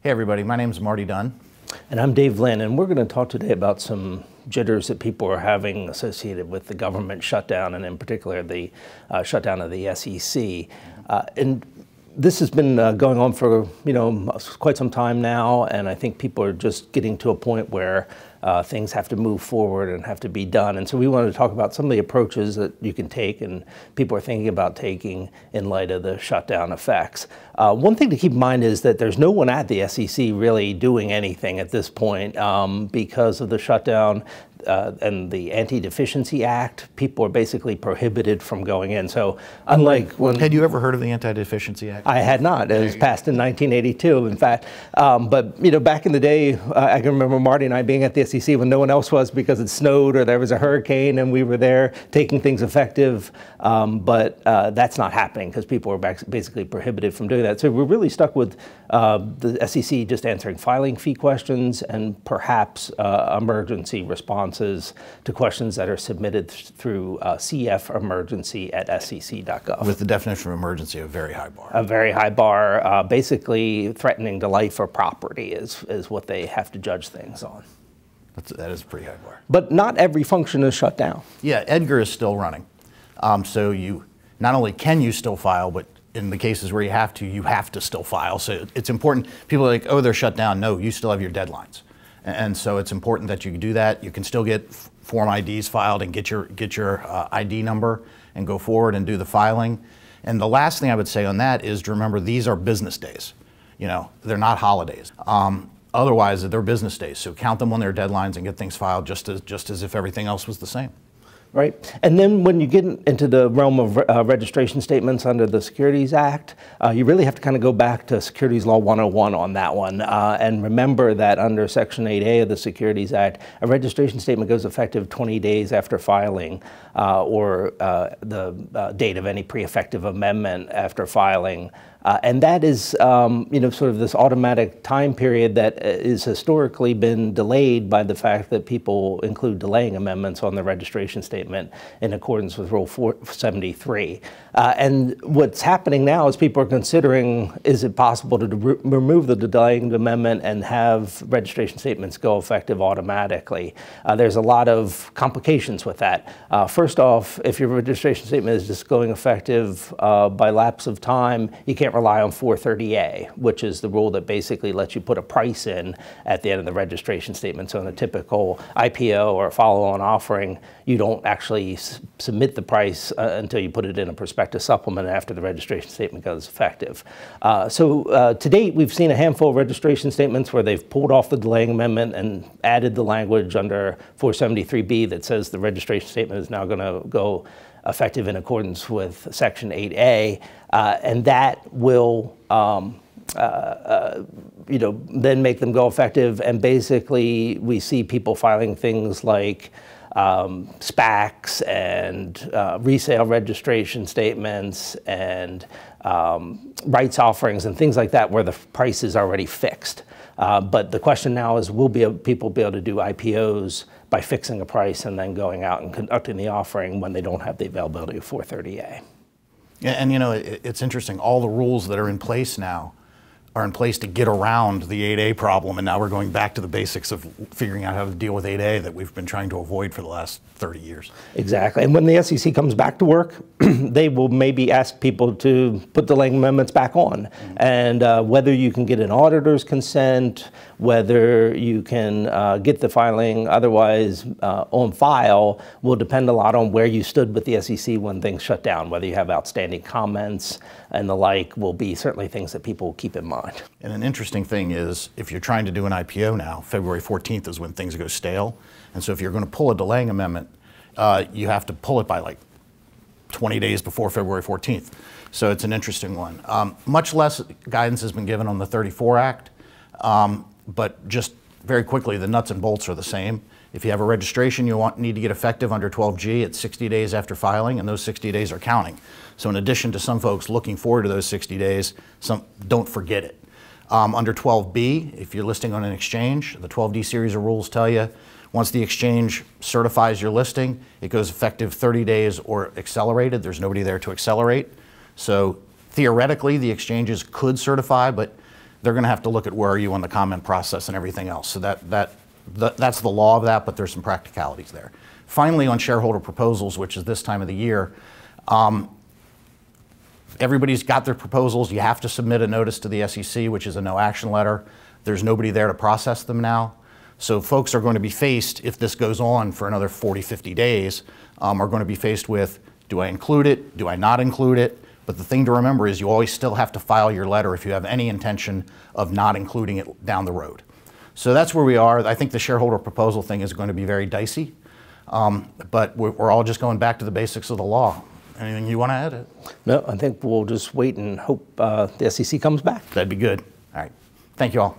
Hey everybody, my name is Marty Dunn. And I'm Dave Lynn, and we're going to talk today about some jitters that people are having associated with the government shutdown, and in particular the shutdown of the SEC. And this has been going on for quite some time now, and I think people are just getting to a point where things have to move forward and have to be done. And so we wanted to talk about some of the approaches that you can take and people are thinking about taking in light of the shutdown effects. One thing to keep in mind is that there's no one at the SEC really doing anything at this point because of the shutdown. And the Anti-Deficiency Act, people are basically prohibited from going in. So unlike when... Had you ever heard of the Anti-Deficiency Act? I had not. It was passed in 1982, in fact. But back in the day, I can remember Marty and I being at the SEC when no one else was because it snowed or there was a hurricane and we were there taking things effective. But that's not happening because people are basically prohibited from doing that. So we're really stuck with the SEC just answering filing fee questions and perhaps emergency responses to questions that are submitted through cfemergency@sec.gov. With the definition of emergency, a very high bar. A very high bar, basically threatening to life or property is what they have to judge things on. That is a pretty high bar. But not every function is shut down. Yeah, Edgar is still running. So you not only can you still file, but in the cases where you have to still file. So it's important. People are like, oh, they're shut down. No, you still have your deadlines. And so it's important that you do that. You can still get Form IDs filed and get your ID number and go forward and do the filing. And the last thing I would say on that is to remember these are business days. They're not holidays. Otherwise, they're business days. So count them on their deadlines and get things filed just as if everything else was the same. Right. And then when you get into the realm of registration statements under the Securities Act, you really have to kind of go back to Securities Law 101 on that one. And remember that under Section 8A of the Securities Act, a registration statement goes effective 20 days after filing or the date of any pre-effective amendment after filing. And that is, sort of this automatic time period that is historically been delayed by the fact that people include delaying amendments on the registration statement in accordance with Rule 473. And what's happening now is people are considering, is it possible to remove the delaying amendment and have registration statements go effective automatically? There's a lot of complications with that. First off, if your registration statement is just going effective by lapse of time, you can't rely on 430A, which is the rule that basically lets you put a price in at the end of the registration statement. So in a typical IPO or follow-on offering, you don't actually submit the price until you put it in a prospectus supplement after the registration statement goes effective. To date, we've seen a handful of registration statements where they've pulled off the delaying amendment and added the language under 473B that says the registration statement is now going to go effective in accordance with Section 8A, and that will then make them go effective. And basically, we see people filing things like SPACs and resale registration statements and rights offerings and things like that where the price is already fixed. But the question now is, will people be able to do IPOs by fixing a price and then going out and conducting the offering when they don't have the availability of 430A? Yeah, and it's interesting. All the rules that are in place now are in place to get around the 8A problem, and now we're going back to the basics of figuring out how to deal with 8A that we've been trying to avoid for the last 30 years. Exactly, and when the SEC comes back to work, they will maybe ask people to put the delaying amendments back on. And whether you can get an auditor's consent, whether you can get the filing otherwise on file will depend a lot on where you stood with the SEC when things shut down. Whether you have outstanding comments and the like will be certainly things that people will keep in mind. And an interesting thing is, if you're trying to do an IPO now, February 14th is when things go stale. And so if you're going to pull a delaying amendment, you have to pull it by like 20 days before February 14th. So it's an interesting one. Much less guidance has been given on the 34 Act, but just very quickly, the nuts and bolts are the same. If you have a registration you need to get effective under 12G, it's 60 days after filing, and those 60 days are counting. So in addition to some folks looking forward to those 60 days, some don't forget it. Under 12B, if you're listing on an exchange, the 12D series of rules tell you once the exchange certifies your listing, it goes effective 30 days or accelerated. There's nobody there to accelerate. So theoretically, the exchanges could certify, but they're going to have to look at where are you on the comment process and everything else. So that's the law of that, but there's some practicalities there. Finally, on shareholder proposals, which is this time of the year, everybody's got their proposals. You have to submit a notice to the SEC, which is a no action letter. There's nobody there to process them now. So folks are going to be faced, if this goes on for another 40, 50 days, are going to be faced with, do I include it? Do I not include it? But the thing to remember is you always still have to file your letter if you have any intention of not including it down the road. So that's where we are. I think the shareholder proposal thing is going to be very dicey, but we're all just going back to the basics of the law. Anything you want to add? No, I think we'll just wait and hope the SEC comes back. That'd be good. All right. Thank you all.